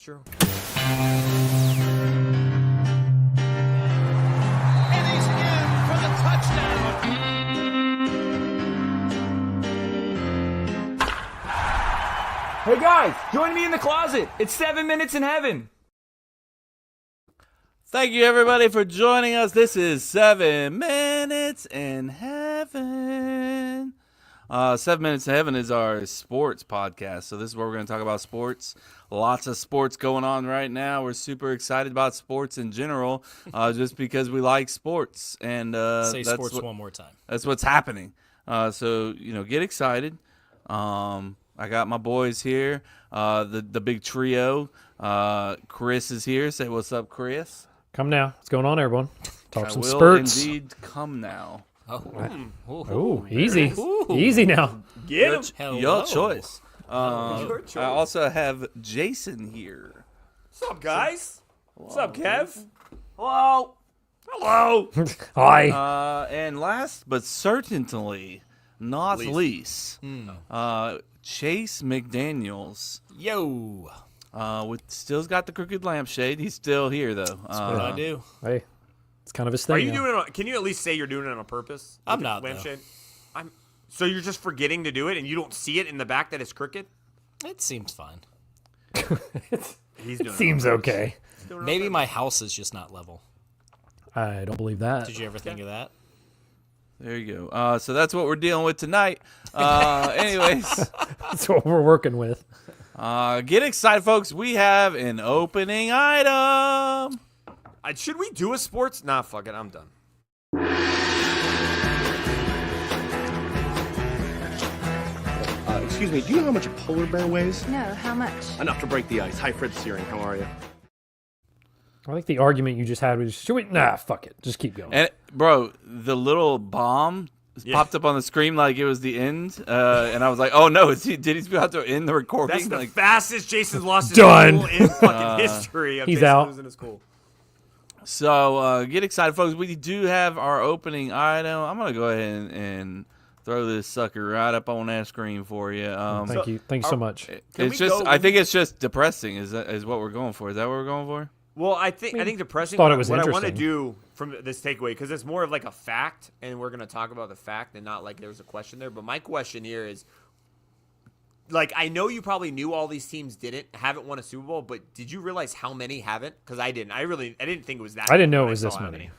True. And he's in for the touchdown. Hey guys, join me in the closet. It's 7 minutes in heaven. Thank you, everybody, for joining us. This is 7 Minutes in Heaven. 7 Minutes in Heaven is our sports podcast. So this is where we're going to talk about sports. Lots of sports going on right now. We're super excited about sports in general, just because we like sports. And Say sports one more time. That's what's happening. So get excited. I got my boys here, the big trio. Chris is here. Say what's up, Chris. Come now. What's going on, everyone? Talk some will spurts. Indeed come now. Oh, easy. Easy now. Get him. Your choice. Your choice. I also have Jason here. What's up, guys? What's up, Kev? Hello. Hello. Hi. And last but certainly not least, Chase McDaniels. Yo. Still's got the crooked lampshade. He's still here though. That's what I do. Hey, it's kind of his thing. Are you now. doing it? Can you at least say you're doing it on purpose? I'm not, though. Lampshade? So you're just forgetting to do it, and you don't see it in the back that it's crooked? It seems fine. He's doing Seems okay. Maybe my house is just not level. I don't believe that. Did you ever think of that? There you go. So that's what we're dealing with tonight. Anyways, That's what we're working with. get excited, folks. We have an opening item. Should we do a sports? Nah, fuck it. I'm done. Excuse me, do you know how much a polar bear weighs? No, how much? Enough to break the ice. Hi, Fred Searing. How are you? I think the argument you just had was, should we? Nah, fuck it. Just keep going. And bro, the little bomb popped up on the screen like it was the end, and I was like, "Oh no, did he about to end the recording?" That's the like, fastest Jason's lost his Done. cool in fucking history of He's Jason out. losing his cool. So get excited, folks. We do have our opening item. I'm gonna go ahead and throw this sucker right up on that screen for you. Thank you. Thank you so much. It's just, I think it's just depressing. Is what we're going for? Is that what we're going for? Well, I think depressing. thought it was what I want to interesting. do from this takeaway, because it's more of like a fact, and we're gonna talk about the fact, and not like there was a question there. But my question here is, like, I know you probably knew all these teams haven't won a Super Bowl, but did you realize how many haven't? Because I didn't. I didn't think it was that. I didn't know when it was saw this how many.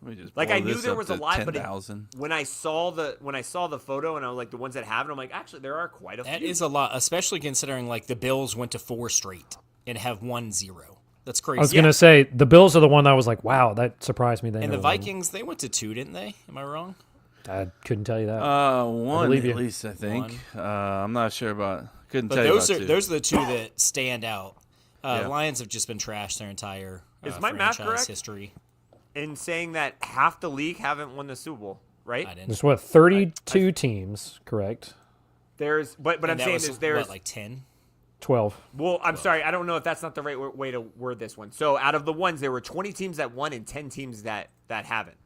Let me just Like, blow I knew this there up was to a lot, 10,000. but when I saw the photo and I was like the ones that have it, I'm like, actually there are quite a That few. is a lot, especially considering like the Bills went to 4 straight and have 1-0. That's crazy. I was going to say, the Bills are the one that was like, wow, that surprised me. And the never won. Vikings, they went to 2, didn't they? Am I wrong? I couldn't tell you that. One believe at you. least, I think. I'm not sure about. Couldn't But tell those you are about those are the two that stand out. Yeah. Lions have just been trashed their entire Is my math franchise correct? history. in saying that half the league haven't won the Super Bowl, right? I didn't. There's what, 32 teams, correct? But I'm And that saying was, is there's what, like 10? 12. Well, I'm sorry, I don't know if that's not the right way to word this one. So out of the ones, there were 20 teams that won and 10 teams that haven't.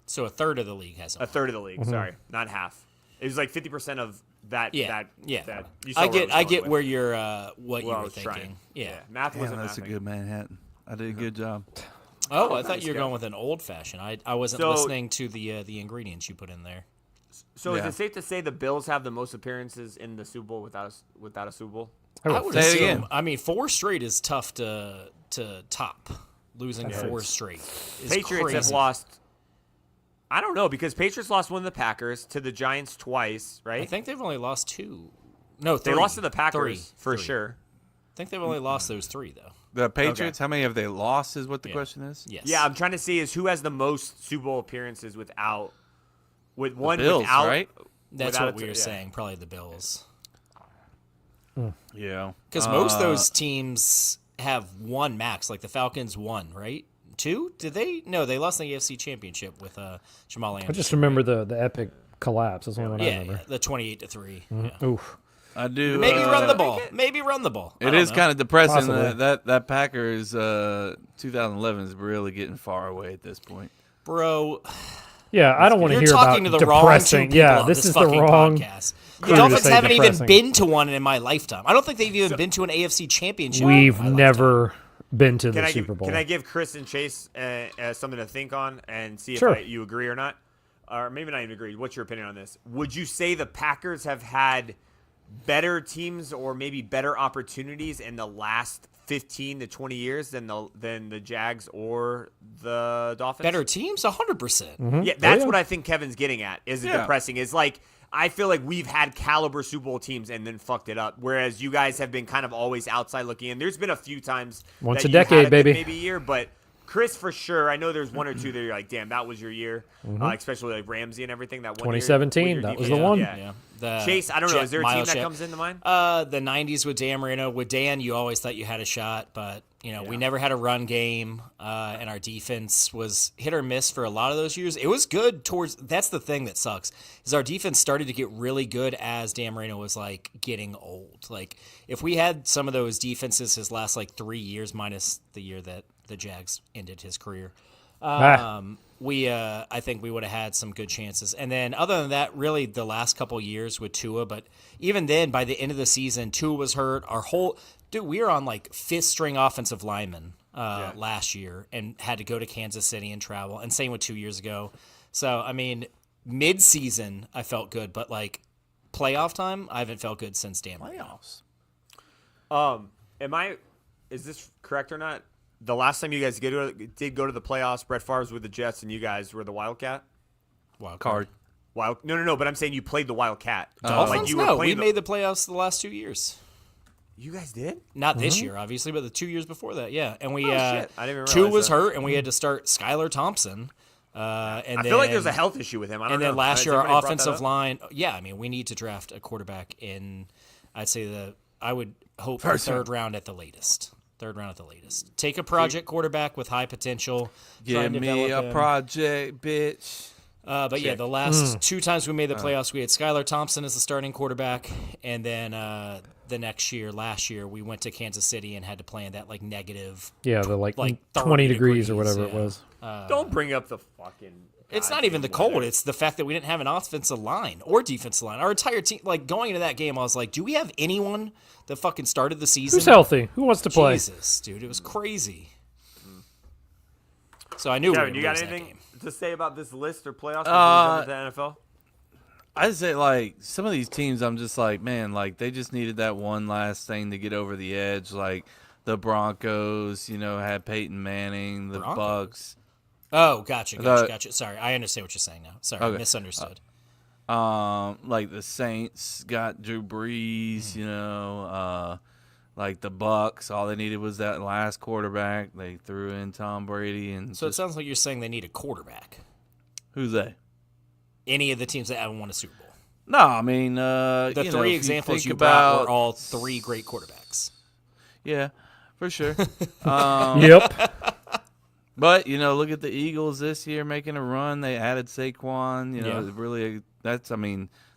So a third of the league hasn't. A third of the league, sorry, not half. It was like 50% of that. Yeah, yeah. That, you saw I where get was going with. where you're what you Well, I were was thinking. trying. Yeah. Math Damn, wasn't that's a mathing. good Manhattan. I did a good job. Oh, I thought you were going with an old fashioned. I wasn't So- listening to the ingredients you put in there. So Yeah. is it safe to say the Bills have the most appearances in the Super Bowl without a Super Bowl? I would Say it assume. again. I mean, 4 straight is tough to top. Losing 4 straight is Patriots crazy. have lost. I don't know because Patriots lost one of the Packers to the Giants twice, right? I think they've only lost 2. No, 3. they lost to the Packers for 3. sure. I think they've only lost those 3 though. The Patriots, how many have they lost is what the Yeah. question is? Yes. Yeah, I'm trying to see is who has the most Super Bowl appearances with one Bills, without. right? That's without what a we t- were yeah. saying. Probably the Bills. Yeah. Because most of those teams have 1 max. Like the Falcons 1, right? 2? Did they? No, they lost in the AFC Championship with Jamal Anderson. I just remember the epic collapse. That's the only one I Yeah, remember. the 28-3. Oof. I do. Maybe run the ball. Maybe run the ball. It is kind of depressing Possibly. that Packers 2011 is really getting far away at this point. Bro, Yeah, I don't want to You're hear talking about to the wrong two depressing. people Yeah, on this this is the fucking wrong podcast. The crew to Dolphins say haven't depressing. even been to one in my lifetime. I don't think they've even been to an AFC championship. We've in my never been to the Can I Super Bowl. Can I give Chris and Chase something to think on and see Sure. if you agree or not? Or maybe not even agree. What's your opinion on this? Would you say the Packers have had better teams or maybe better opportunities in the last 15 to 20 years than the Jags or the Dolphins? Better teams, 100%. Mm-hmm. Yeah, that's yeah. what I think Kevin's getting at. Is it Yeah. depressing? Is like I feel like we've had caliber Super Bowl teams and then fucked it up, whereas you guys have been kind of always outside looking in. There's been a few times Once that a you had decade, good baby. maybe year, but Chris for sure. I know there's one or two that you're like, damn, that was your year, especially like Ramsey and everything. That one year 2017, with your that was defense. the one. Yeah. Yeah. The Chase, I don't know. Is there a team Miles that Jet- comes into mind? The 90s with Dan Marino. With Dan, you always thought you had a shot, but we never had a run game, and our defense was hit or miss for a lot of those years. It was good towards. That's the thing that sucks is our defense started to get really good as Dan Marino was like getting old. Like if we had some of those defenses his last like 3 years, minus the year that the Jags ended his career. I think we would have had some good chances. And then other than that, really the last couple years with Tua, but even then by the end of the season, Tua was hurt. We were on like fifth string offensive linemen last year and had to go to Kansas City and travel. And same with 2 years ago. So, I mean, mid-season I felt good, but like playoff time, I haven't felt good since Dan Marino. Is this correct or not? The last time you guys did go to the playoffs, Brett Favre was with the Jets, and you guys were the Wildcat. Wild Card. No. But I'm saying you played the Wildcat. Dolphins? you were No, playing we made the playoffs the last 2 years. You guys did? Not this year, obviously, but the 2 years before that, yeah. And we shit. I didn't even Tua realize was that. hurt, and we had to start Skylar Thompson. And I feel like there's a health issue with him. I don't And know. then last Has year, anybody our brought that offensive up? line. Yeah, I mean, we need to draft a quarterback in. I'd say I would hope for third round at the latest. Third round at the latest. Take a project quarterback with high potential. try Give and me develop a him. project, bitch. But yeah, the last 2 times we made the playoffs, we had Skylar Thompson as the starting quarterback, and then last year, we went to Kansas City and had to play in that like negative. Yeah, the like 30 20 degrees or whatever it yeah. was. Don't bring up the fucking. It's not even the cold. It's the fact that we didn't have an offensive line or defensive line. Our entire team, like going into that game, I was like, do we have anyone that fucking started the season? Who's healthy? Who wants to play? Jesus, dude, it was crazy. So I knew we were Kevin, going you to got lose that anything game. to say about this list or playoffs before we jump into the NFL? I'd say like some of these teams, I'm just like, man, like they just needed that one last thing to get over the edge. Like the Broncos, had Peyton Manning, the Broncos? Bucks. Oh, gotcha. Sorry, I understand what you're saying now. Sorry, I Okay. misunderstood. Like the Saints got Drew Brees, like the Bucks, all they needed was that last quarterback. They threw in Tom Brady, and So it sounds like you're saying they need a quarterback. who's they? Any of the teams that haven't won a Super Bowl. No, I mean The if three you examples think you brought about- were all 3 great quarterbacks. Yeah, for sure. Yep. But look at the Eagles this year making a run. They added Saquon.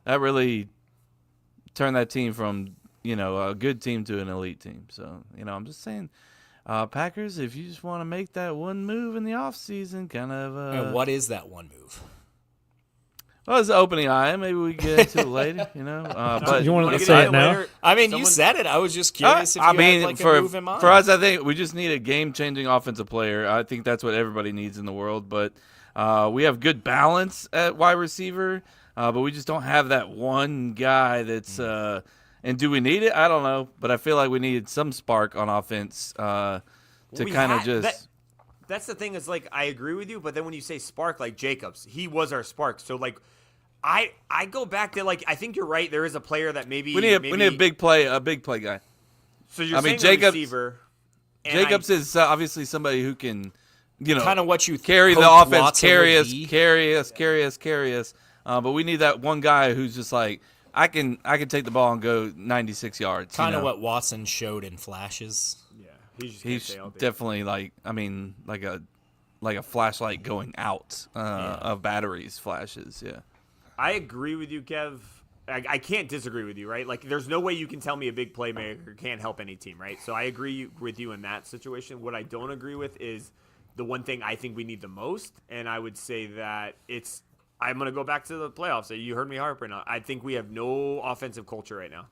That really turned that team from a good team to an elite team. So I'm just saying, Packers, if you just want to make that one move in the offseason, kind of. And what is that one move? Well, it's the opening eye. Maybe we get into it later. But You want to Wanna say get it now? later? I mean, you Someone- said it. I was just curious if you had like a move in mind. for us, I think we just need a game-changing offensive player. I think that's what everybody needs in the world. But we have good balance at wide receiver, but we just don't have that one guy that's. And do we need it? I don't know, but I feel like we needed some spark on offense to We kind of had- just. That's the thing is like I agree with you, but then when you say spark, like Jacobs, he was our spark. So like, I go back to like I think you're right. There is a player that maybe We need a big play guy. So you're I mean, saying Jacobs- a receiver. and Jacobs is obviously somebody who can, kind of what you carry the hoped offense, Watson carry would us, be. carry us. But we need that one guy who's just like, I can take the ball and go 96 yards. Kind of what Watson showed in flashes. Yeah, he just can't he's stay healthy. definitely like a flashlight going out of batteries flashes. Yeah. I agree with you, Kev. I can't disagree with you, right? Like, there's no way you can tell me a big playmaker can't help any team, right? So I agree with you in that situation. What I don't agree with is the one thing I think we need the most, and I would say that it's I'm going to go back to the playoffs. You heard me harping on. I think we have no offensive culture right now.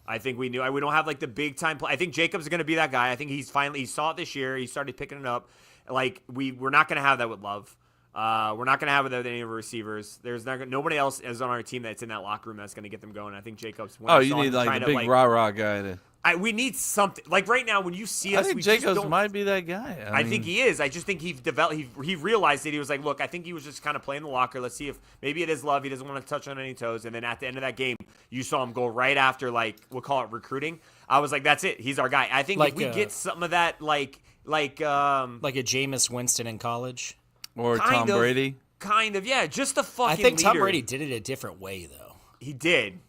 I think we don't have like the big time play. I think Jacobs is going to be that guy. I think he saw it this year. He started picking it up. Like we're not going to have that with Love. We're not going to have it with any of our receivers. There's nobody else is on our team that's in that locker room that's going to get them going. I think Jacobs. You need like the big rah-rah guy to. We need something. Like right now, when you see us, I think we Jacobs just don't, might be that guy. I think he is. I just think he developed. He realized it. He was like, look, I think he was just kind of playing the locker. Let's see if maybe it is Love. He doesn't want to touch on any toes. And then at the end of that game, you saw him go right after we'll call it recruiting. I was like, that's it. He's our guy. I think if we get some of that, like a Jameis Winston in college, or Tom Brady. Kind of, yeah. Just the fucking. I think leader. Tom Brady did it a different way though. He did,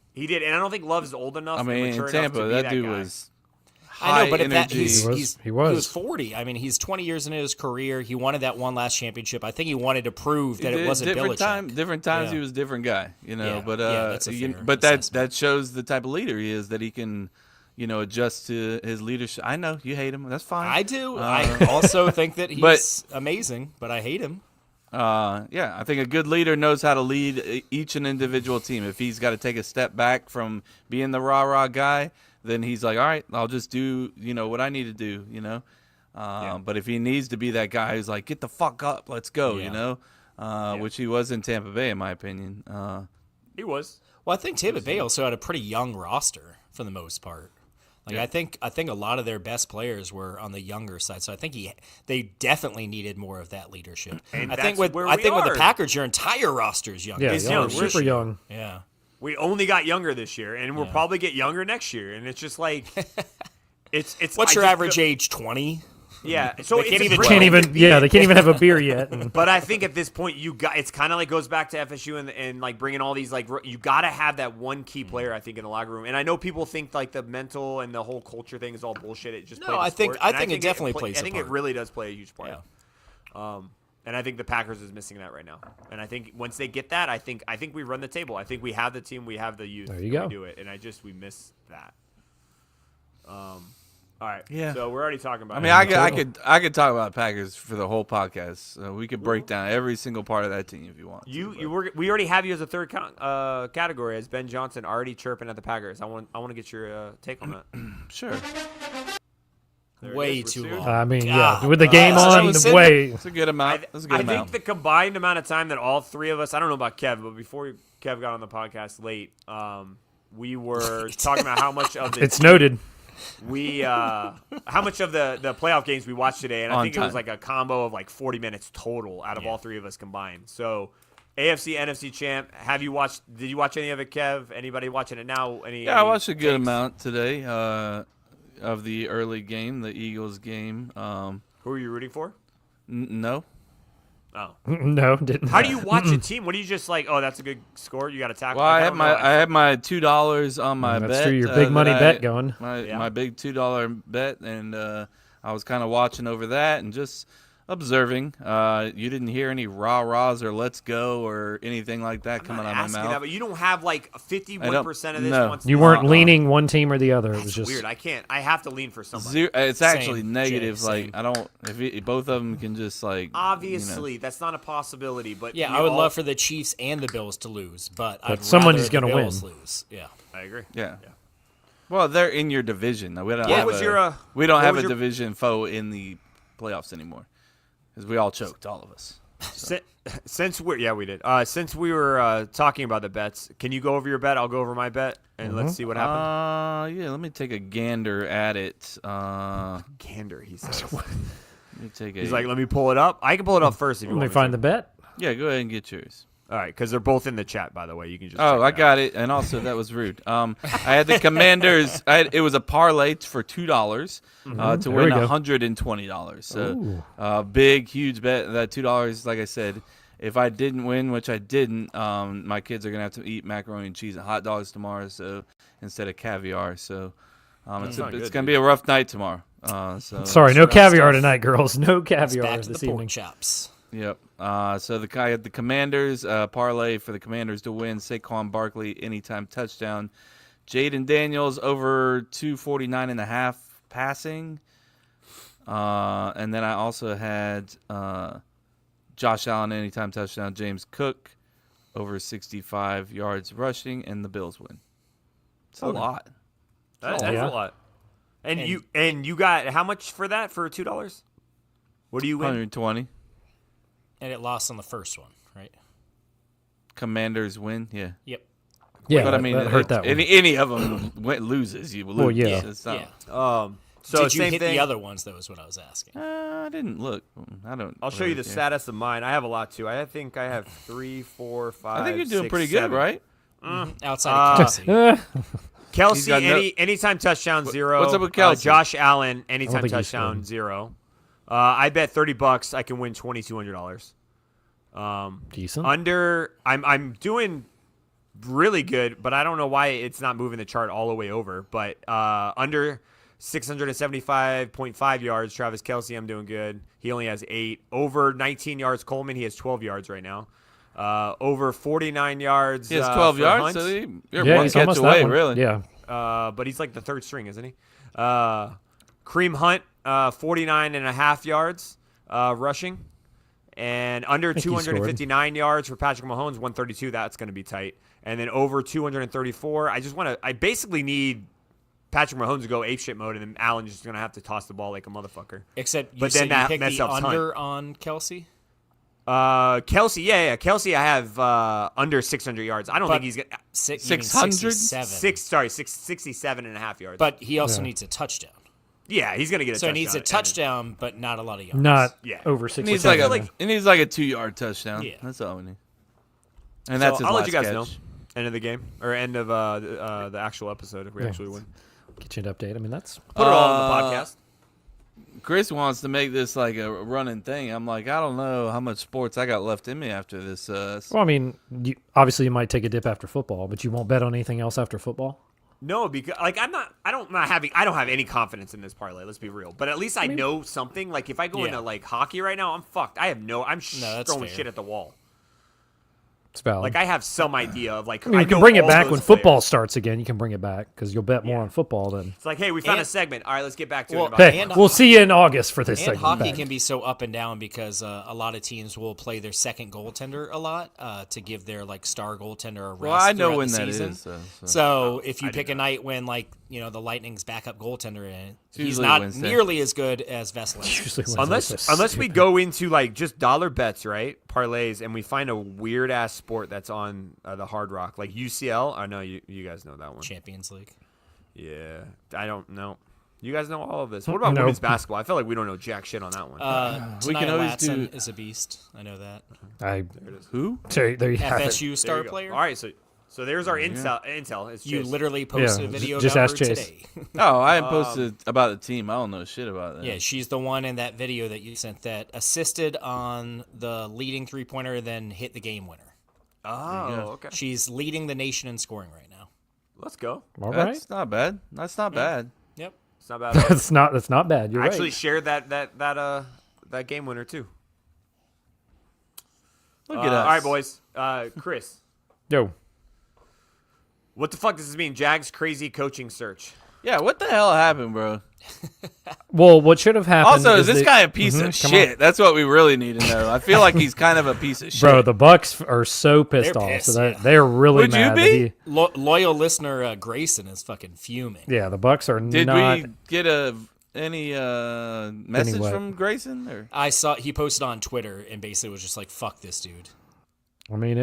and I don't think Love's old enough. I mean, and mature in Tampa, enough to be that dude guy. was. I know, but energy. He was 40. I mean, he's 20 years into his career. He wanted that one last championship. I think he wanted to prove that it wasn't Belichick. Different times, Yeah. he was a different guy, Yeah. But That's a fair but assessment. that shows the type of leader he is. That he can, adjust to his leadership. I know you hate him. That's fine. I do. I also think that he's amazing, but I hate him. Yeah, I think a good leader knows how to lead each and individual team. If he's got to take a step back from being the rah-rah guy, then he's like, all right, I'll just do, what I need to do, But if he needs to be that guy who's like, get the fuck up, let's go, which he was in Tampa Bay, in my opinion. He was. Well, I think Tampa Bay also had a pretty young roster for the most part. I think a lot of their best players were on the younger side, so I think they definitely needed more of that leadership. And I think with the Packers, your entire roster is younger. Yeah, It's young, young. super young. Yeah. We only got younger this year, and we'll probably get younger next year. And it's just like, it's. What's your average age? 20. Yeah, so They can't even it's They can't even have a beer yet. And But I think at this point, it's kind of like goes back to FSU and like bringing all these you got to have that one key player. I think in the locker room, and I know people think like the mental and the whole culture thing is all bullshit. It just No, plays a I think sport. And it definitely plays. I think a it part. really does play a huge part. Yeah. And I think the Packers is missing that right now. And I think once they get that, I think we run the table. I think we have the team, we have the youth. There you go. We do it, and we miss that. All right. Yeah. So we're already talking about. I mean, I could talk about Packers for the whole podcast. We could break down every single part of that team if you want. We already have you as a third category as Ben Johnson already chirping at the Packers. I want to get your take on that. Sure. There it Way is. too We're long. I mean, God. yeah, with the game So on, we the said way. It's a good amount. That's a good I amount. think the combined amount of time that all three of us, I don't know about Kev, but before Kev got on the podcast late, we were talking about how much of the It's noted. how much of the playoff games we watched today, and I On think it was time. like a combo of like 40 minutes total out of all three of us combined. So AFC, NFC champ, did you watch any of it, Kev? Anybody watching it now? I watched a good amount today of the early game, the Eagles game. Who are you rooting for? No. Oh. No, didn't. How do you watch a team? What do you just like, oh, that's a good score, you got to tackle? Well, I don't know. had my $2 on my bet. That's true, your big money bet going. My big $2 bet, and I was kind of watching over that and just observing. You didn't hear any rah-rahs or let's go or anything like that coming out of my asking mouth. that, but you don't have like 51% of this. no. wants You to- weren't leaning one team or the other. It was It's just weird. I have to lean for somebody. It's actually Same, negative. Jay, like same. I don't. If both of them can just like Obviously, that's not a possibility. But Yeah, we I would all- love for the Chiefs and the Bills to lose, but I'd someone's rather gonna the win. Bills lose. Yeah. I agree. Yeah. Well, they're in your division. We don't Yeah. have What was a, your, we don't what have was a your- division foe in the playoffs anymore because we all choked, all of us. Since we did. Since we were talking about the bets, can you go over your bet? I'll go over my bet, and let's see what happened. Yeah. Let me take a gander at it. Gander, he says. Let me take a. He's like, let me pull it up. I can pull it up first if you let want me me find to. the bet. Yeah, go ahead and get yours. All right, because they're both in the chat, by the way. You can just. Oh, check I it out. got it. And also, that was rude. I had the Commanders. It was a parlay for $2 to There win we go. $120. So, big, huge bet. That $2, like I said, if I didn't win, which I didn't, my kids are gonna have to eat macaroni and cheese and hot dogs tomorrow. So instead of caviar. So, it's not good, gonna be a rough night tomorrow. So Sorry, no rough caviar stuff. tonight, girls. No caviar Back to the this pork evening. chops. Yep. So the guy had the Commanders parlay for the Commanders to win. Saquon Barkley anytime touchdown. Jaden Daniels over 249.5 passing. And then I also had Josh Allen anytime touchdown. James Cook over 65 yards rushing, and the Bills win. It's a lot. That's yeah. a lot. And you got how much for that for $2? What do you win? 120. And it lost on the first one, right? Commanders win. Yeah. Yep. Yeah, But I mean, that hurt that one. any of them loses, you lose. Well, yeah. It's not- Yeah. So Did you same hit thing. the other ones, though, is what I was asking. I didn't look. I don't. I'll show you the care. status of mine. I have a lot too. I think I have 3, 4, 5. I think you're doing 6, pretty 7. good, right? Outside of Kelsey. He's Kelsey, got no- anytime touchdown 0. what's up with Kelsey? Josh Allen, anytime think he's touchdown good. 0. I bet $30 I can win $2,200. Decent. I'm doing really good, but I don't know why it's not moving the chart all the way over. But under 675.5 yards, Travis Kelsey, I'm doing good. He only has 8. Over 19 yards, Coleman, he has 12 yards right now. Over 49 yards. He has 12 for yards, Hunt. so you're yeah, one he's catch almost away, that one. really. Yeah. But he's like the third string, isn't he? Kareem Hunt, 49.5 yards rushing. And under think he scored. 259 yards for Patrick Mahomes, 132. That's going to be tight. And then over 234. I basically need Patrick Mahomes to go apeshit mode, and then Allen just going to have to toss the ball like a motherfucker. Except you But said then you that picked mess the up Hunt. under on Kelsey. Kelsey, yeah. Kelsey, I have under 600 yards. I don't But think he's going to. 600? 67.5 yards. But he also needs a touchdown. yeah, he's going to get a So touchdown. he needs a and- touchdown, but not a lot of yards. Not Yeah. over He 60. needs like like- he needs like a 2-yard touchdown. Yeah. That's all we need. And So that's his I'll last let you guys catch. know. End of the game or end of the actual episode if we Yeah. actually win. Get you an update. I mean, that's Put it all on the podcast. Chris wants to make this like a running thing. I'm like, I don't know how much sports I got left in me after this. well. I mean, obviously you might take a dip after football, but you won't bet on anything else after football. No, because like I don't have any confidence in this parlay. Let's be real. But at least I know something. Like if I go Yeah. into like hockey right now, I'm fucked. I'm that's throwing fair. shit at the wall. It's valid. Like I have some idea of like I mean, you know can bring it all back those when football players. starts again. You can bring it back because you'll bet more on football than. It's like, hey, we found a And- segment. All right, let's get back to Well, it. in about Hey, And- we'll see you in August for this And segment. hockey back. can be so up and down because a lot of teams will play their second goaltender a lot to give their like star goaltender a rest. Well, I know throughout when the that season. is. So. So if you pick a night when like the Lightning's backup goaltender in, he's usually not Wednesday. nearly as good as Vesely. Usually Wednesday's so unless we stupid. go into like just dollar bets, right? Parlays, and we find a weird ass sport that's on the Hard Rock, like UCL. I know you guys know that one. Champions League. Yeah, I don't know. You guys know all of this. What about No. women's basketball? I feel like we don't know jack shit on that one. We can Tanaya always Latson do- is a beast. I know that. Who? There you have it. FSU There star you go. player. All right, so there's our intel. It's You Chase. literally posted Yeah, a video just about ask her Chase. today. Oh, I haven't posted about the team. I don't know shit about that. Yeah, she's the one in that video that you sent that assisted on the leading three-pointer, then hit the game winner. Oh, okay. She's leading the nation in scoring right now. Let's go. All right. That's not bad. That's not bad. Yep. It's not bad. That's not bad. You're I actually right. shared that game winner too. Look at us. All right, boys. Chris, Yo, what the fuck does this mean? Jags crazy coaching search. Yeah, what the hell happened, bro? well, what should have happened? Also, is this that- guy a piece of come shit? on. That's what we really need to know. I feel like he's kind of a piece of shit. Bro, the Bucks are so pissed They're off. pissed, So that yeah. they're really Would you mad. be? That he, Loyal listener Grayson is fucking fuming. yeah, the Bucks are Did not. we get any message what? from Grayson? Or I saw he posted on Twitter and basically was just like, "Fuck this dude." I mean,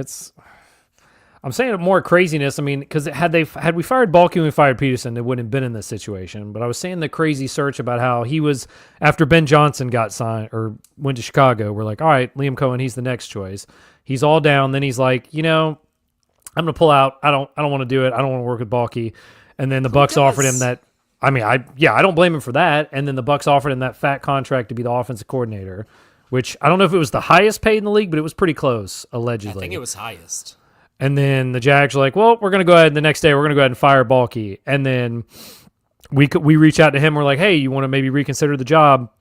I'm saying more craziness. I mean, because had we fired Balky and we fired Peterson, they wouldn't have been in this situation. But I was saying the crazy search about how he was after Ben Johnson got signed or went to Chicago. We're like, all right, Liam Cohen, he's the next choice. He's all down. Then he's like, I'm gonna pull out. I don't want to do it. I don't want to work with Balky. And then the Bucks offered him that. I mean, I don't blame him for that. And then the Bucks offered him that fat contract to be the offensive coordinator, which I don't know if it was the highest paid in the league, but it was pretty close, I allegedly. think it was highest. And then the Jags are like, well, we're going to go ahead. The next day, we're going to go ahead and fire Balky. And then we reach out to him. We're like, hey, you want to maybe reconsider the job?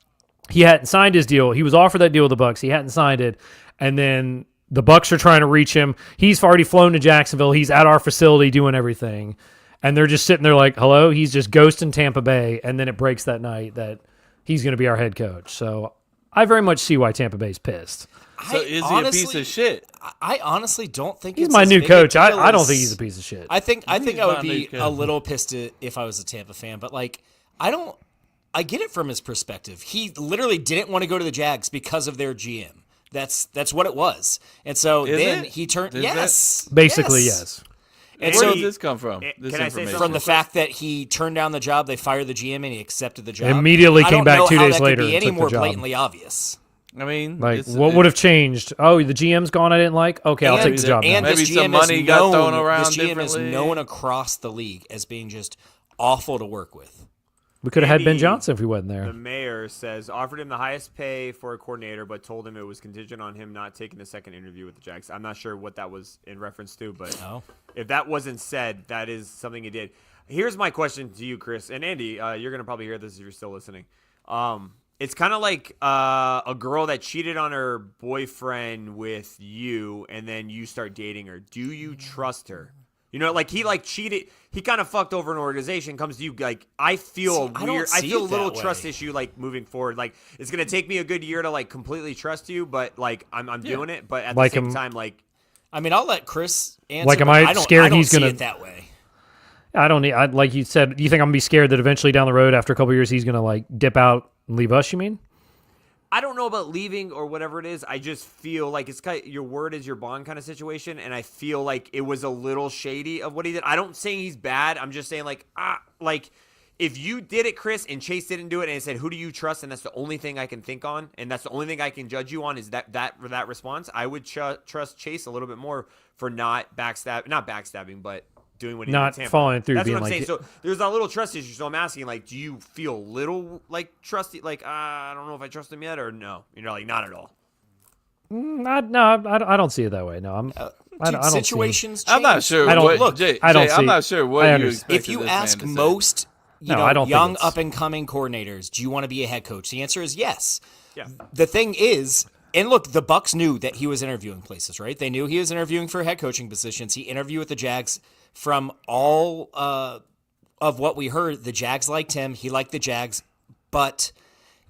He hadn't signed his deal. He was offered that deal with the Bucks. He hadn't signed it. And then the Bucks are trying to reach him. He's already flown to Jacksonville. He's at our facility doing everything. And they're just sitting there like, hello? He's just ghosting Tampa Bay. And then it breaks that night that he's going to be our head coach. So I very much see why Tampa Bay's pissed. So is he a piece of shit? I honestly don't think He's it's my as new big a coach. deal I don't as- think he's a piece of shit. I think I he's would my new be coach. a little pissed if I was a Tampa fan, but like I get it from his perspective. He literally didn't want to go to the Jags because of their GM. That's what it was. And so Is then it? he turned Is yes. Basically, yes. And Where so does this come from? This can I say information. something? from the fact that he turned down the job, they fired the GM and he accepted the job. Immediately I came don't back know 2 how days that later could be and any took the more job. blatantly obvious. I mean, Like, what would have changed? Oh, the GM's gone. I didn't like. Okay, I'll take the job now. And Maybe this some GM money is got known, thrown around this GM is differently. known across the league as being just awful to work with. We could have had Ben Andy, Johnson if he wasn't there. The mayor says offered him the highest pay for a coordinator, but told him it was contingent on him not taking the second interview with the Jags. I'm not sure what that was in reference to, but if that wasn't said, that is something he did. Here's my question to you, Chris and Andy. You're gonna probably hear this if you're still listening. It's kind of like a girl that cheated on her boyfriend with you, and then you start dating her. Do you trust her? You know, like he cheated. He kind of fucked over an organization. Comes to you, like I feel I don't weird. I see feel a it little that trust way. issue, like moving forward. Like it's gonna take me a good year to like completely trust you, but like I'm doing it. But at Like the same him- time, like I mean, I'll let Chris answer. Like, am but I don't, scared I don't he's see gonna- it that way? I don't need. Like you said, you think I'm gonna be scared that eventually down the road, after a couple of years, he's gonna like dip out and leave us? You mean? I don't know about leaving or whatever it is. I just feel like it's kind of, your word is your bond kind of situation, and I feel like it was a little shady of what he did. I don't saying he's bad. I'm just saying like if you did it, Chris, and Chase didn't do it, and it said who do you trust, and that's the only thing I can think on, and that's the only thing I can judge you on is that response. I would trust Chase a little bit more for not backstabbing, but doing what he Not did in Tampa. following through, That's being what I'm like- saying. So there's a little trust issue. So I'm asking, like, do you feel little like trusty? Like, I don't know if I trust him yet, or no? You're like, not at all. I don't see it that way. No, I Dude, don't see him. situations change. I'm not sure. I don't- what, look, Jay, I don't Jay, see- I'm not sure what I you understand. expected If you this man ask to say. most No, I don't think young it's- up and coming coordinators, do you want to be a head coach? The answer is yes. Yeah. The thing is, and look, the Bucks knew that he was interviewing places, right? They knew he was interviewing for head coaching positions. He interviewed with the Jags. From all of what we heard, the Jags liked him. He liked the Jags, but,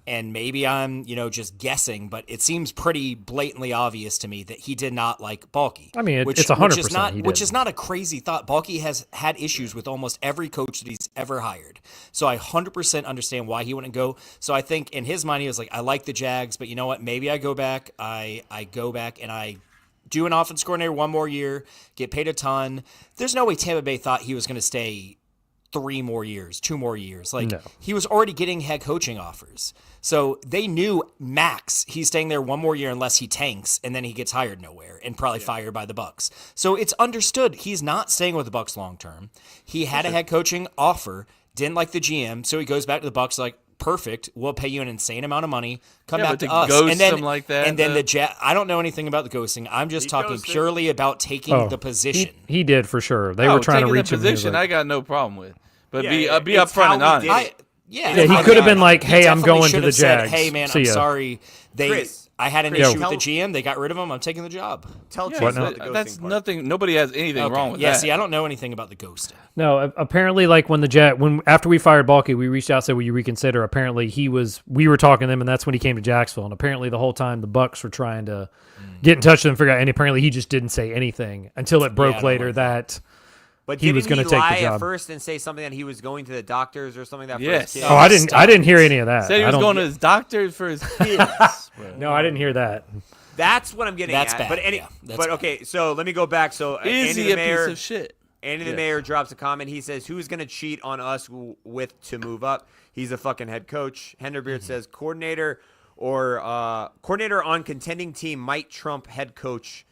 and maybe I'm, just guessing, but it seems pretty blatantly obvious to me that he did not like Balky. I mean, which, it's 100% which is not, he which didn't. is not a crazy thought. Balky has had issues with almost every coach that he's ever hired. So I 100% understand why he wouldn't go. So I think in his mind, he was like, I like the Jags, but you know what? Maybe I go back. I go back and I do an offense coordinator one more year, get paid a ton. There's no way Tampa Bay thought he was going to stay 3 more years, 2 more years. Like, No. he was already getting head coaching offers. So they knew max he's staying there 1 more year unless he tanks, and then he gets hired nowhere and probably fired by the Bucks. So it's understood he's not staying with the Bucks long term. He had a head coaching offer, didn't like the GM, so he goes back to the Bucks like, perfect, we'll pay you an insane amount of money, come Yeah, back but to to us. ghost And then, him like that, and then though- I don't know anything about the ghosting. I'm just talking ghosted. purely about taking the position. He did for sure. They were trying to taking reach the him. He was position. like- I got no problem with, but Yeah, be yeah, be it's upfront how and we honest. did it. Yeah, Yeah, he I could have mean, been like, he "Hey, I'm definitely going should to have the said, Jags. Hey, man, See I'm ya." sorry. Chris, I had an Chris, issue with the tell- GM. They got rid of him. I'm taking the job. Tell Chase What now? about the ghosting That's part. nothing. Nobody has anything wrong with yeah, that. see, I don't know anything about the ghosting. No, apparently, like when after we fired Balky, we reached out and said, "Will you reconsider?" Apparently, we were talking to him, and that's when he came to Jacksonville. And apparently, the whole time the Bucks were trying to get in touch with him, figure out. And apparently, he just didn't say anything until it broke I don't later like that. But he didn't was gonna he take the lie job. at first and say something that he was going to the doctors or something that Yes. for his Oh, kid? I didn't hear any of that. Said he I was don't- going to his doctor for his kids. bro. No, I didn't hear that. That's what I'm getting That's at. bad, But yeah, that's but bad. okay, so let me go back. So Is Andy he the a mayor, piece of shit? Andy the mayor drops a comment. He says, "Who's going to cheat on us with to move up? He's a fucking head coach." Henderbeard says, "Coordinator or coordinator on contending team might trump head coach ?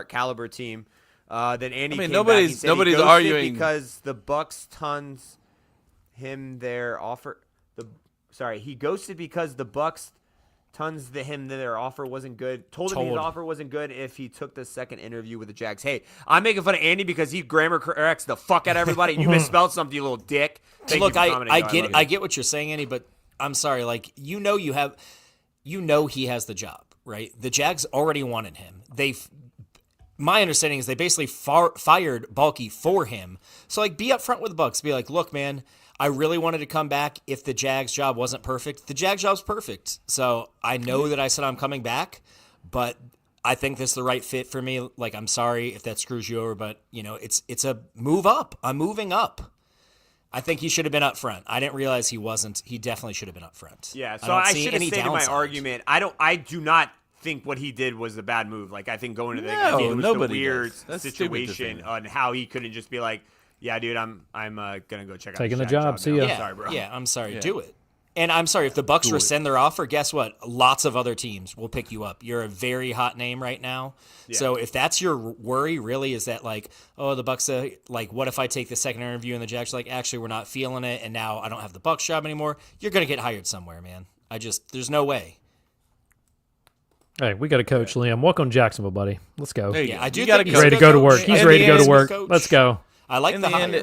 Caliber team." Then Andy. I mean, came back. He nobody's- said he nobody's ghosted arguing- because the Bucks tons him their offer. He ghosted because the Bucks tons their offer wasn't good. Told him his offer wasn't good if he took the second interview with the Jags. Hey, I'm making fun of Andy because he grammar corrects the fuck out of everybody. And you misspelled something, you little dick. Thank Look, you for commenting. I love get you. I get what you're saying, Andy, but I'm sorry. Like, he has the job, right? The Jags already wanted him. My understanding is they basically fired Balky for him. So, like, be upfront with the Bucks. Be like, look, man, I really wanted to come back if the Jags job wasn't perfect. The Jags job's perfect. So I know that I said I'm coming back, but I think this is the right fit for me. Like, I'm sorry if that screws you over, but it's a move up. I'm moving up. I think he should have been up front. I didn't realize he wasn't. He definitely should have been up front. Yeah, so don't I see should have any stated my downside. argument. I do not think what he did was a bad move. Like, I think going to the No, I think it was the nobody weird does. That's stupid to situation think. on how he couldn't just be like, yeah, dude, I'm gonna go check out Taking the Shaq job. See now. ya. I'm Yeah, sorry, bro. Yeah, I'm sorry. Yeah. Do it. And I'm sorry if the Bucks rescind their offer. Guess what? Lots of other teams will pick you up. You're a very hot name right now. Yeah. So if that's your worry, really, is that like, oh, the Bucks, like, what if I take the second interview and the Jags are like, actually, we're not feeling it, and now I don't have the Bucks job anymore. You're gonna get hired somewhere, man. There's no way. Hey, we got a coach, Liam. Welcome to Jacksonville, buddy. Let's go. There you Yeah, go. I do You gotta think He's ready to go to work. He's In ready the to go to end, work. coach. Let's go. I like In the the end, hire.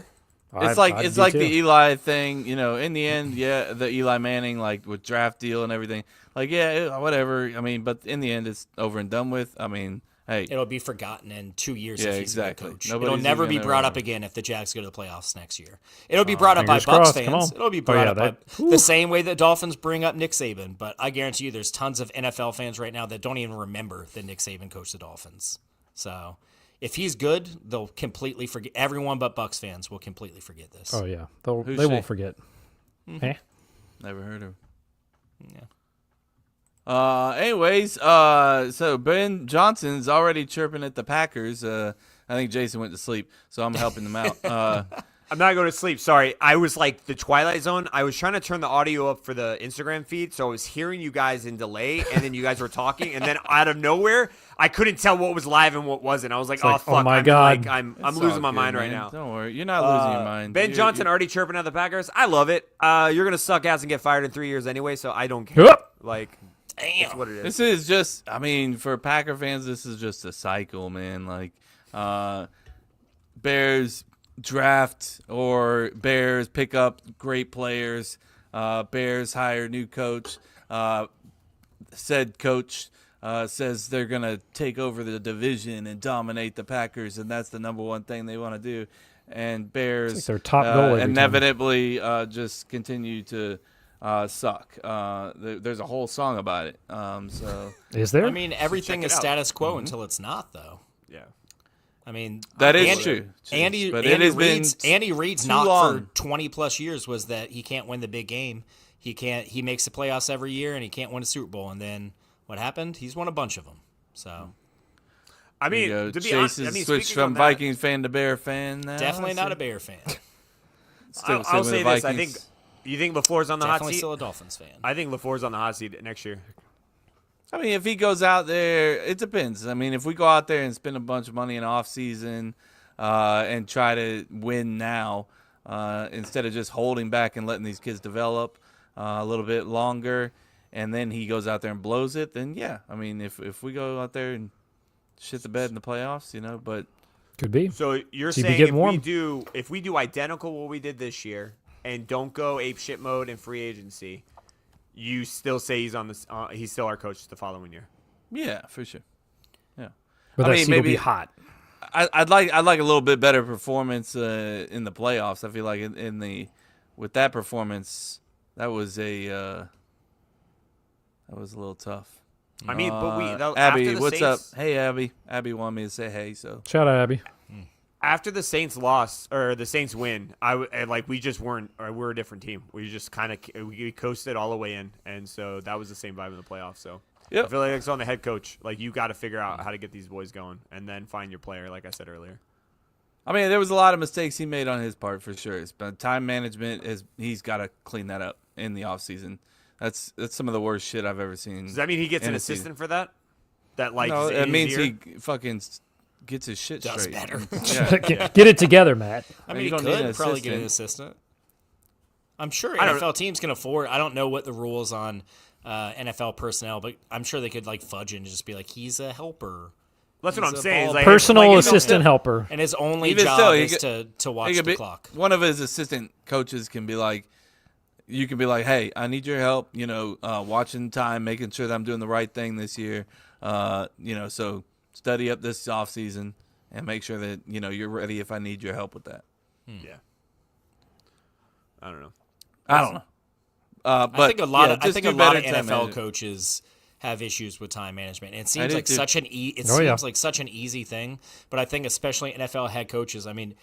It's I'd like do the too. Eli thing, in the end, yeah, the Eli Manning, like, with draft deal and everything. Like, yeah, whatever. I mean, but in the end, it's over and done with. I mean, hey. It'll be forgotten in 2 years Yeah, if he's exactly. a good coach. Nobody's It'll never even be gonna brought up remember. again if the Jags go to the playoffs next year. It'll be brought up by Fingers Bucks crossed. Come fans. on. It'll be Oh, brought yeah, up by that- the same way that Dolphins bring up Nick Saban. But I guarantee you there's tons of NFL fans right now that don't even remember that Nick Saban coached the Dolphins. So if he's good, they'll completely forget. Everyone but Bucks fans will completely forget this. Oh, yeah. Who's They she? won't forget. Eh? Never heard of him. Yeah. Anyways, so Ben Johnson's already chirping at the Packers. I think Jason went to sleep, so I'm helping them out. I'm not going to sleep. Sorry. I was like the Twilight Zone. I was trying to turn the audio up for the Instagram feed, so I was hearing you guys in delay, and then you guys were talking, and then out of nowhere, I couldn't tell what was live and what wasn't. I was like, oh, like, oh fuck. my God. I'm It's all losing my good, mind right man. now. Don't worry, you're not losing your mind. Ben You- Johnson you- already chirping at the Packers. I love it. You're going to suck ass and get fired in 3 years anyway, so I don't care. Yup. Like, that's what it is. This is just, I mean, for Packer fans, this is just a cycle, man. Like, Bears draft or Bears pick up great players. Bears hire new coach. Said coach says they're going to take over the division and dominate the Packers, and that's the number one thing they want to do. And Bears It's like their top goal every time. inevitably just continue to suck. There's a whole song about it. So Is there? I mean, everything check it is out. status quo until it's not, though. Yeah. I mean, that is Andy- true. Andy, but Andy it has Reid's, been Andy Reid's too not long. for 20 plus years was that he can't win the big game. He makes the playoffs every year and he can't win a Super Bowl. And then what happened? He's won a bunch of them. So I There you mean, go. to be Chase honest, has I mean, switched speaking on from that, Vikings fan to Bear fan now. definitely not a Bear fan. I'll say this. I think you think LaFleur's on the hot Definitely seat. still a Dolphins fan. I think LaFleur's on the hot seat next year. I mean, if he goes out there, it depends. I mean, if we go out there and spend a bunch of money in off season and try to win now instead of just holding back and letting these kids develop a little bit longer, and then he goes out there and blows it, then yeah. I mean, if we go out there and shit the bed in the playoffs, but Could be. So you're So you'd be saying getting warm. if we do identical what we did this year and don't go ape shit mode in free agency, you still say he's still our coach the following year. yeah, for sure. Yeah. But I that mean, seat will be maybe- hot. I'd like a little bit better performance in the playoffs. I feel like with that performance, that was a little tough. I mean, but Abby, after the what's Saints, up? Hey, Abby. Abby wanted me to say hey, so Shout out, Abby. after the Saints loss or the Saints win, we just weren't. Or we're a different team. We just kind of we coasted all the way in, and so that was the same vibe in the playoffs. So Yep. I feel like it's on the head coach. Like you got to figure out how to get these boys going, and then find your player. Like I said earlier. I mean, there was a lot of mistakes he made on his part for sure. But time management he's got to clean that up in the offseason. That's some of the worst shit I've ever seen. Does that mean he gets in an a season. assistant for that? That like No, is in it his means ear? he fucking gets his shit Does straight. better. Yeah. Get it together, Matt. I You mean, he don't need could an probably get an assistant. assistant. I'm sure I don't- NFL teams can afford. I don't know what the rules on NFL personnel, but I'm sure they could like fudge it and just be like, he's a helper. That's what He's I'm a saying. ball Is like, Personal like, assistant helper. And his only Even job still, he is could- to He watch could the be- clock. One of his assistant coaches can be like, you can be like, hey, I need your help, watching time, making sure that I'm doing the right thing this year. So study up this off season and make sure that, you're ready if I need your help with that. Yeah. I don't know. I don't know. But I think a lot yeah, of just do NFL better time management. coaches have issues with time management. And it I seems do like too. seems like such an easy thing, but I think especially NFL head coaches, I mean,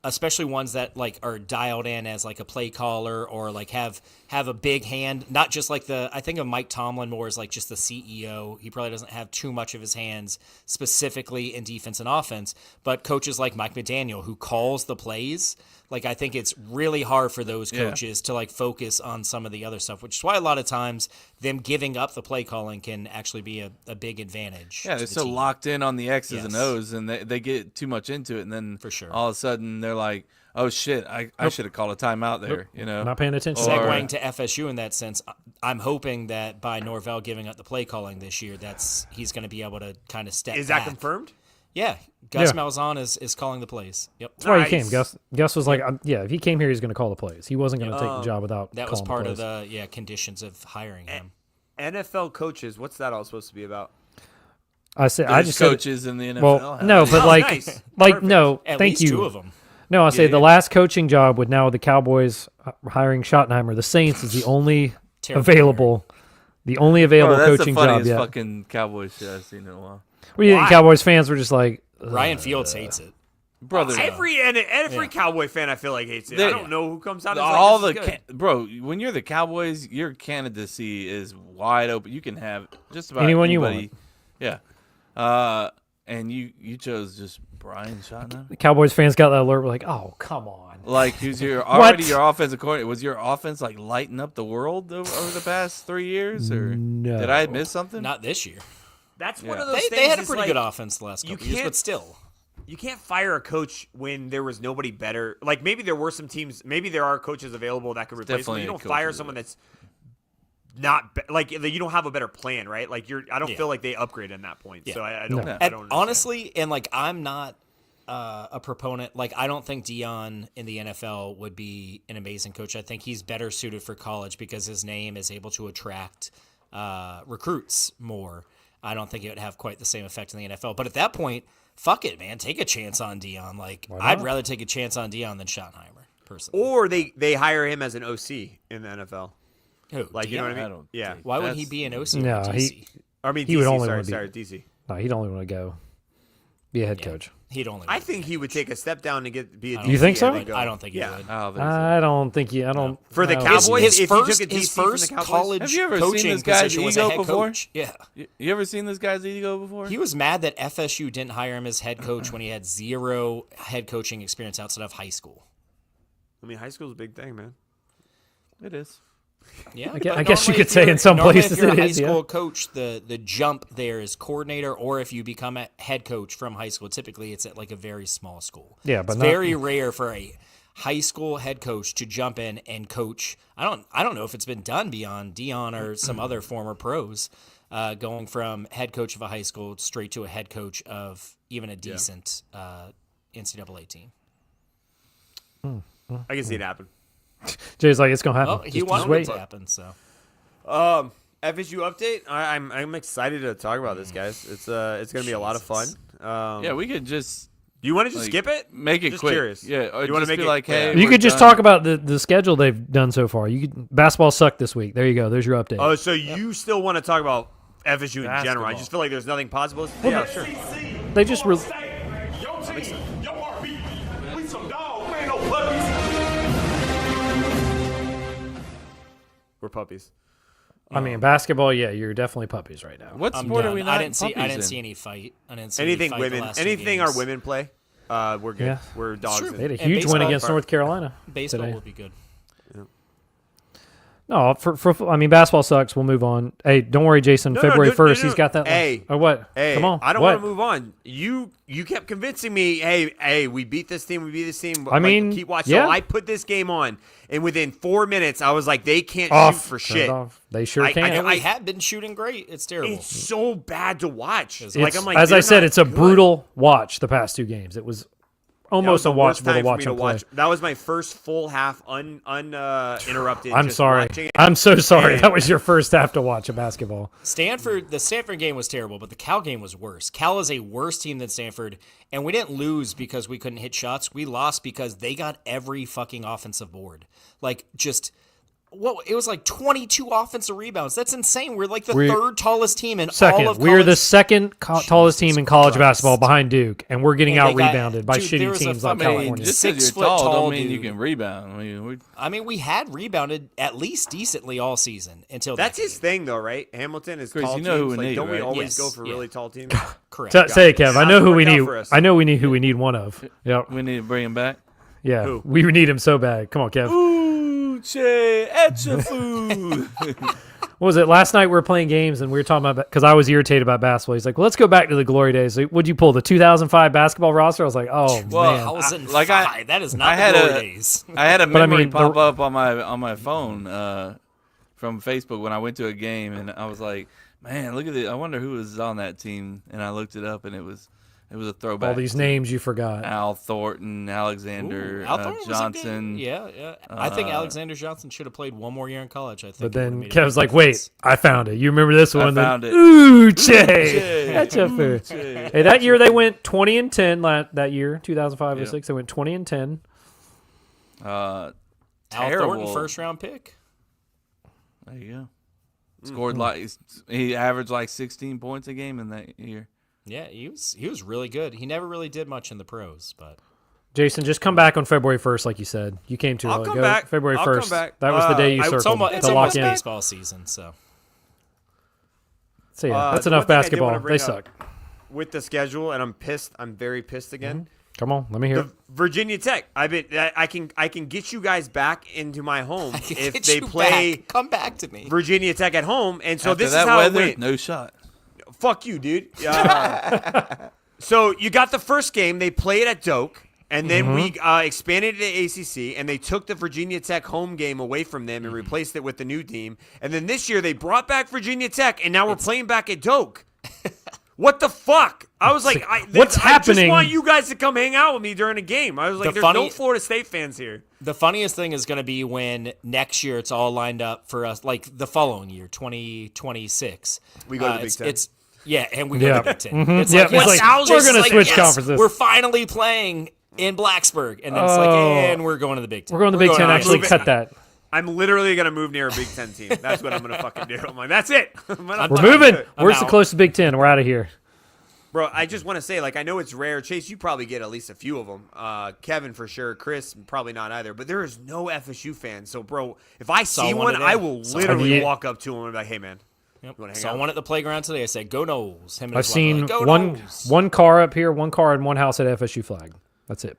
especially ones that like are dialed in as like a play caller or like have a big hand, not just like I think of Mike Tomlin more as like just the CEO. He probably doesn't have too much of his hands specifically in defense and offense, but coaches like Mike McDaniel who calls the plays, like I think it's really hard for those coaches to like focus on some of the other stuff, which is why a lot of times them giving up the play calling can actually be a big advantage. Yeah, to they're the so team. locked in on the X's and Yes. O's, and they get too much into it, and then For sure. all of a sudden they're like, "Oh shit, I should have called a timeout there." You know, Not paying attention. Or- Segueing to FSU in that sense, I'm hoping that by Norvell giving up the play calling this year, he's going to be able to kind of step Is back. that confirmed? Yeah, Gus Yeah. Malzahn is calling the plays. Yep, That's why he Nice. came. Gus was like, if he came here, he's going to call the plays. He wasn't going to take the job without. that was calling part of plays. the conditions of hiring him. NFL coaches, what's that all supposed to be about? I said, I There's just said, coaches in the NFL. well, no, but Oh, like, nice. like Perfect. no, At thank least you. two of them. No, I say Yeah, the yeah. last coaching job with now the Cowboys hiring Schottenheimer, the Saints is the only Terrible available, the only available Bro, that's coaching the job funniest yet. fucking Cowboys shit I've seen in a while. Well, yeah, Cowboys fans were just like, Ryan Fields hates it. Brother, Every Cowboy fan I feel like hates it. They- I don't know who comes out. And all is the like, this is good. bro, when you're the Cowboys, your candidacy is wide open. You can have just about Anyone you anybody. Yeah, and you chose just Brian Schottenheimer. the Cowboys fans got that alert. We're like, oh, come on. Like, who's your offensive coordinator? Was your offense like lighting up the world over the past 3 years, or No. did I miss something? Not this year. That's one Yeah. of those things. They had a is pretty like, good offense the last you couple years, can't- but still. You can't fire a coach when there was nobody better. Like maybe there were some teams. Maybe there are coaches available that could replace him. Definitely You a don't coach fire with someone it. that's not like you don't have a better plan, right? Like I don't Yeah. feel like they upgrade in that point. Yeah. So I don't. No. I And don't understand. honestly, and like I'm not a proponent. Like I don't think Dion in the NFL would be an amazing coach. I think he's better suited for college because his name is able to attract recruits more. I don't think it would have quite the same effect in the NFL. But at that point, fuck it, man. Take a chance on Dion. Like I'd rather take a chance on Dion than Schottenheimer, personally. Or they hire him as an OC in the NFL. Who, Like you know Dion? what I I mean? don't Yeah. think- Why would he That's- be an OC? No, or DC? I mean, He DC, would only sorry, wanna be- sorry, DC. No, he'd only want to go be a head coach. He'd only. I think he would take a step down to be a DC. You think so? and then go. I don't think he Yeah. would. I don't think so. I don't think you. I don't. For the no. Cowboys? His if he took first, a DC his from the first Cowboys? college Have you ever seen coaching this guy's position was a ego head before? coach. Yeah. You ever seen this guy's ego before? He was mad that FSU didn't hire him as head coach when he had zero head coaching experience outside of high school. I mean, high school's a big thing, man. It is. Yeah, I guess but you normally could if say you're- in some normally places if you're it a high is, yeah. school coach, the jump there is coordinator, or if you become a head coach from high school, typically it's at like a very small school. Yeah, but it's not- very rare for a high school head coach to jump in and coach. I don't know if it's been done beyond Dion or some other former pros, going from head coach of a high school straight to a head coach of even a decent NCAA team. I can see it happen. Jay's like, it's gonna happen. Well, he Just wanted it wait. to happen, so. FSU update. I'm excited to talk about this, guys. It's gonna be a lot of fun. Yeah, we could just Do you want to just like, skip it? make it Just quick. curious. Yeah, or You wanna just make be it- like, hey, yeah. You we're could just done. talk about the schedule they've done so far. You could basketball sucked this week. There you go. There's your update. Oh, so you still want to talk about FSU in general? I Basketball. just feel like there's nothing possible. Yeah, sure. They just re- Your team, your heartbeat. We some dogs, man, no puppies. We're puppies. I mean, basketball. Yeah, you're definitely puppies right now. What I'm sport done. are we not? I didn't see puppies in? any fight. I didn't see Anything any fight the women, last two anything our games. women play, we're good. Yeah. We're dogs. true. in. They had a And huge win baseball- against North Carolina. Baseball today. would be good. No, for I mean, basketball sucks. We'll move on. Hey, don't worry, Jason. No, February no, 1st, no. he's got that. Hey. Oh, what? Hey, Come on. I don't what? want to move on. You kept convincing me. Hey, we beat this team. We beat this team. I mean, keep watching. yeah. So I put this game on, and within 4 minutes, I was like, they can't Off. shoot for Turn shit. it off. They sure I- can. I- And we had been shooting great. It's terrible. It's so bad to watch. It's- Like I'm like, as I they're said, not it's a good. brutal watch. The past two games, it was almost That was the worst unwatchable time to for watch me to him play. watch. That was my first full half uninterrupted. I'm just sorry. watching it. I'm so sorry. And- That was your first half to watch a basketball. The Stanford game was terrible, but the Cal game was worse. Cal is a worse team than Stanford, and we didn't lose because we couldn't hit shots. We lost because they got every fucking offensive board. Like, just... It was like 22 offensive rebounds. That's insane. We're like the third tallest team in all of college. We're the second tallest team in college Christ. basketball behind Duke, and we're getting And out they got- rebounded by dude, there shitty was a teams like fucking- California. Just 'cause 6 you're foot tall tall don't mean you dude. can rebound. I mean, we had rebounded at least decently all season until That's that his game. thing, though, right? Hamilton is Chris, tall you know who teams. we Like, need, don't we right? always Yes, go for yeah. really tall teams? Correct. Say it, Kev. I know who we Worked out need. for us. I know we need who we need one of. Yep. We need to bring him back. Yeah. Who? We need him so bad. Come on, Kev. Uche Echefu. What was it? Last night we were playing games and we were talking about, because I was irritated about basketball. He's like, well, let's go back to the glory days. Like, would you pull the 2005 basketball roster? I was like, oh, Well, man. I was in Like, five. That is not I the had glory a- days. I had a But I memory mean, pop up on my phone from Facebook when I went to a game, and I was like, man, look at it. I wonder who was on that team. And I looked it up, and it was a throwback. All these to names you forgot. Al Thornton, Alexander Al Thornton was a good- Johnson. Yeah. I think Alexander Johnson should have played one more year in college. I think. But it would've then made a Kev's big like, wait, difference. I found it. You remember this one? found then, it. Uche. That's a fool. Hey, that year they went 20-10. That year, 2005 or Yeah. 6, they went 20-10. Al Terrible. Thornton, first round pick. There you go. Scored like he averaged like 16 points a game in that year. Yeah, he was really good. He never really did much in the pros, but Jason, just come back on February 1st, like you said. You came too I'll early. come Go back. February I'll 1st. come back. That was the day you it's circled almost, to lock almost in. baseball season. So So yeah, that's the enough one thing I did wanna basketball. bring They up suck. with the schedule, and I'm pissed. I'm very pissed again. Come on, let me hear. The Virginia Tech. I can get you guys back into my home if Get they you play back. Come back to me. Virginia Tech at home. And so After this that is how weather, it went. no shot. Fuck you, dude. So you got the first game. They played at Doak. And then we expanded to the ACC, and they took the Virginia Tech home game away from them and replaced it with the new team. And then this year they brought back Virginia Tech, and now we're playing back at Doak. What the fuck? I was like, What's I happening? just want you guys to come hang out with me during a game. I was like, The there's no funny- Florida State fans here. The funniest thing is going to be when next year it's all lined up for us, like the following year, 2026. We go to the Big Ten. And we go Yeah. to the Big Ten. It's Yeah, like, it's yes, like, we're just gonna like, switch yes, conferences. We're finally playing in Blacksburg, and then it's like, Oh. and we're going to the Big Ten. We're going to the Big Ten. to Actually, the cut that. I'm literally going to move near a Big Ten team. That's what I'm going to fucking do. I'm like, that's it. We're moving. Where's the out. closest Big Ten? We're out of here. Bro, I just want to say, like, I know it's rare. Chase, you probably get at least a few of them. Kevin, for sure. Chris, probably not either. But there is no FSU fan. So, bro, if I see one one, today. I will Saw literally one. walk up to him and be like, hey, man. Yep. You wanna hang Saw out? one at the playground today. I said, "Go Noles." Him and I've his wife were seen like, Go one Noles. car up here, one car, and one house at FSU flag. That's it.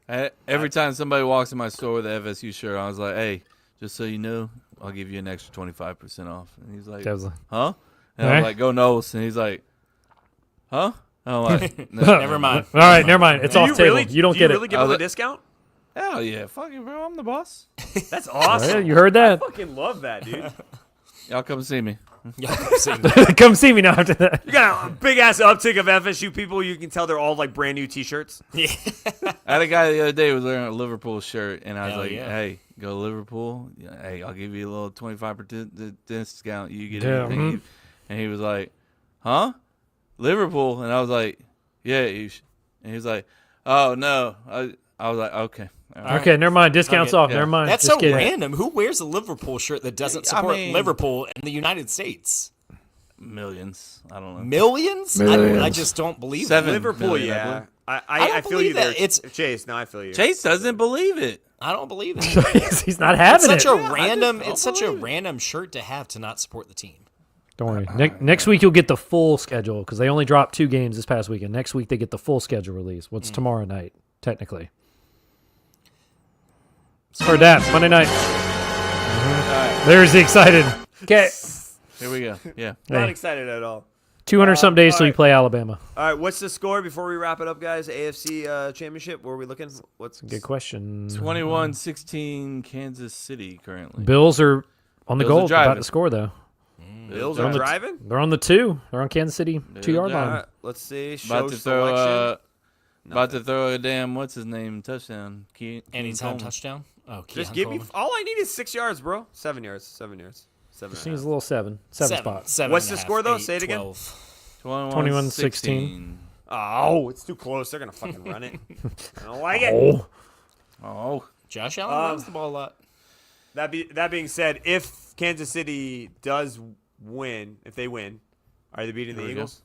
Every time somebody walks in my store with an FSU shirt, I was like, hey, just so you know, I'll give you an extra 25% off. And he's like, Kev's like, huh? And All right. I'm like, go Knowles. And he's like, huh? And I'm like, no. Never mind. all right, never mind. It's Do off you table. really, You don't do get you really it. give them a like- discount? Hell yeah. Fuck you, bro. I'm the boss. That's Yeah, awesome. you heard that? I fucking love that, dude. Y'all come see me. Y'all come see me. Come see me now after that. You got a big-ass uptick of FSU people. You can tell they're all, like, brand-new T-shirts. I had a guy the other day who was wearing a Liverpool shirt, and I was Hell like, yeah. hey, go Liverpool. Yeah, hey, I'll give you a little 25% discount. You get Yeah, anything. And he was like, huh? Liverpool? And I was like, yeah. And he was like, oh, no. I was like, okay. All right. Okay, never mind. Discounts Okay, off. yeah. Never mind. That's Just so kidding. random. Who wears a Liverpool shirt that doesn't I support mean- Liverpool in the United States? Millions. I don't know. Millions? Millions. I just don't believe Seven. it. Liverpool, million, I yeah. believe. I don't feel you believe there. that. It's- Chase, no, I feel you. Chase doesn't believe it. I don't believe it. He's not It's having such it. a random. don't It's such a believe it. random shirt to have to not support the team. Don't worry. Next week you'll get the full schedule because they only dropped 2 games this past weekend. Next week they get the full schedule release. What's tomorrow night, technically? Heard that Monday night. There's the excited. Okay, Here we go. Yeah. Not Hey. excited at all. 200 some days till all you right. play Alabama. All right, what's the score before we wrap it up, guys? AFC Championship. Where are we looking? What's Good question. 21-16 Kansas City currently. Bills are on the Bills are goal, about driving. to score though. Bills They're are on the driving? They're on the 2. They're on Kansas City 2-yard All line. right, let's see. Show About to throw selection. About to throw a damn what's his name touchdown. Anytime Coleman. touchdown. Oh, Just Keon give me. Coleman. All I need is 6 yards, bro. 7 yards. 7 yards. 7. Just needs a little seven spots. 7 What's and a the half, score, though? 8, Say it again. 12. 21-16. Oh, it's too close. They're gonna fucking run it. I don't like it. Oh, Josh Allen runs the ball a lot. That being said, if Kansas City does win, if they win, are they beating the we go. Eagles?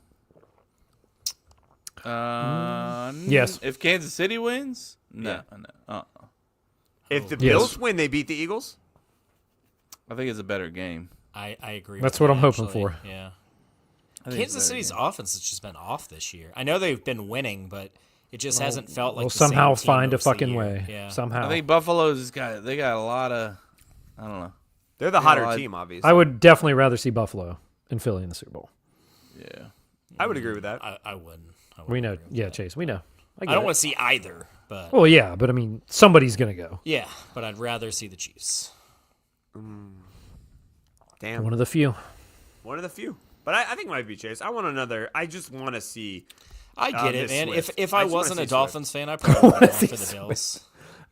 Yes. If Kansas City wins, no. If the Yes. Bills win, they beat the Eagles. I think it's a better game. I agree. That's with what that, I'm hoping actually. for. Yeah. I think it's a Kansas better City's game. offense has just been off this year. I know they've been winning, but it just hasn't felt like We'll the same somehow team find a most of the fucking year. way. Yeah. Somehow. I think Buffalo's got a lot of. I don't know. They're the hotter I- team, obviously. I would definitely rather see Buffalo and Philly in the Super Bowl. Yeah. I would agree with that. I wouldn't. We know. Yeah, Chase, we know. I don't want to see either, but Well, yeah, but I mean, somebody's going to go. yeah, but I'd rather see the Chiefs. Damn. One of the few. One of the few. But I think it might be Chase. I want another. I just want to see. I get it, Miss man. Swift. If I I just wanna wasn't a see Dolphins fan, I probably would have see gone for the Swift. Bills.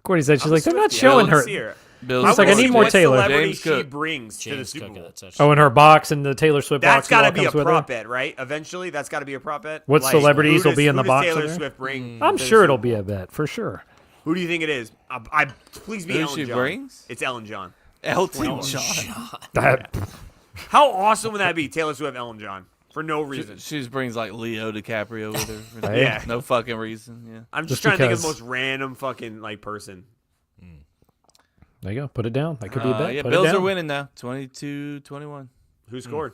Courtney said, she's like, they're not Yeah, showing let's her. see her. Bills. It's like, I wanna need see more what Taylor. celebrity James she Cook. brings to the James Super Cook Bowl. got a touchdown. Oh, and her box and the Taylor Swift That's box. got to all be a comes with prop her. bet, right? Eventually, that's got to be a prop bet. What celebrities who will be in the who box Does with Taylor her? Swift bring? I'm to the sure Super it'll Bowl? be a bet, for sure. Who do you think it is? I please be Who Ellen she John. brings? It's Ellen John. Elton John. That, How awesome would that be? Taylor Swift, Ellen John, for no reason. She just brings like Leo DiCaprio with her. For Yeah. No fucking reason. Yeah. I'm just Just trying to think of the because. most random fucking like person. there you go. Put it down. That could be a bet. Yeah, Put Bills it down. are winning now. 22-21. Who scored?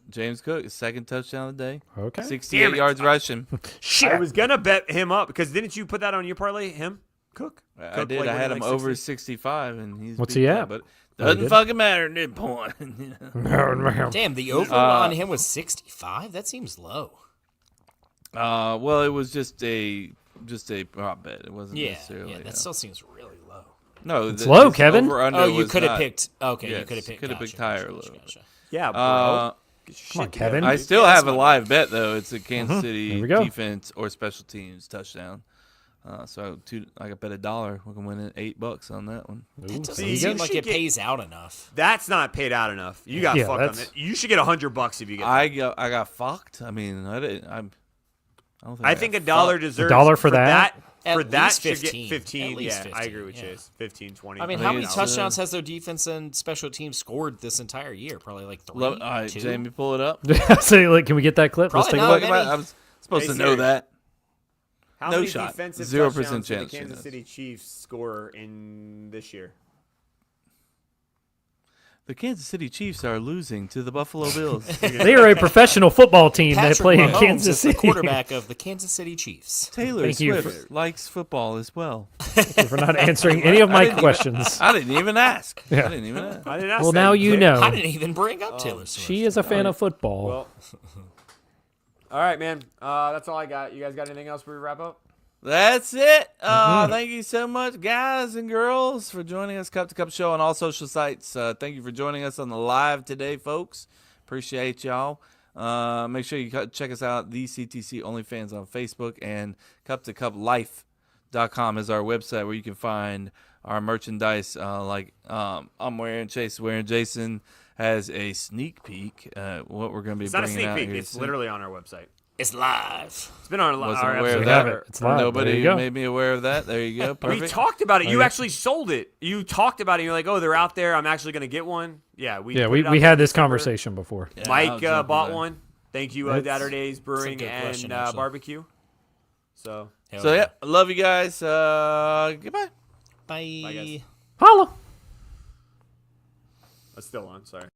James Cook, his second touchdown of the day. Okay. 68 Damn it. yards rushing. I was gonna bet him up because didn't you put that on your parlay? Him, Cook. I Cook, did. like, I had him winning, like, over 60? 65, and he's What's beat he that, at? But he doesn't did? fucking matter at this point. Damn, the over on him was 65. That seems low. Well, it was just a prop bet. It wasn't Yeah, necessarily. that still seems really low. no, It's low, his Kevin. over-under Oh, you was could have not- picked. Okay, you yes, could have picked. could have picked gotcha, higher gotcha, a little. gotcha. Yeah, bro. Uh, Get your Come on, shit together, Kevin. I dude. still that's have a my live bet though. It's a Kansas City There we go. defense or special teams touchdown. So I got bet $1. We can win it $8 on that one. It doesn't See, seem you like should it get- pays out enough. That's not paid out enough. You got Yeah, fucked on that's- it. You should get $100 if you get. I got fucked. I mean, I didn't. I don't think. I think got a dollar fucked. deserves $1 for that? At For that least should 15. get 15. At least Yeah, 15, I agree with yeah. Chase. 15, 20. I mean, I how think many it's, touchdowns has their defense and special teams scored this entire year? Probably like 3. All right, 2? Jamie, pull it up. Say, like, can we get that clip? Let's Probably take a not look. many. I was supposed Hey, to know Siri. that. How no many shot. defensive 0% touchdowns did the chance she Kansas knows. City Chiefs score in this year? The Kansas City Chiefs are losing to the Buffalo Bills. They are a professional football team that Patrick play in Mahomes Kansas is the City. quarterback of the Kansas City Chiefs. Taylor Thank you Swift likes football as well. for not answering any of my questions. I didn't even ask. Yeah. I didn't even ask. I didn't ask Well, that, now you dick. know. I didn't even bring up Taylor Swift. She is a fan of football. Well, all right, man. That's all I got. You guys got anything else before we wrap up? That's it. Thank you so much, guys and girls, for joining us. Cup to Cup Show on all social sites. Thank you for joining us on the live today, folks. Appreciate y'all. Make sure you check us out, the CTC OnlyFans on Facebook, and cuptocuplife.com is our website where you can find our merchandise. I'm wearing, Chase is wearing, Jason has a sneak peek at what we're going to be It's not a bringing sneak out peek. here It's soon. literally on our website. It's live. It's been on Wasn't our aware episode. of have that. it. It's live. There Nobody you go. made me aware of that. There you go. Perfect. We talked about it. You actually sold it. You talked about it. You're like, oh, they're out there. I'm actually going to get one. Yeah, we yeah, put we it out we there had in this December. conversation before. Yeah, I'll Mike jump bought in. one. Thank you, That's- Datter Days Brewing good and question, actually. Barbecue. So, Hell So yeah, I love you guys. Goodbye. Bye. Bye, guys. Holla. that's still on. Sorry.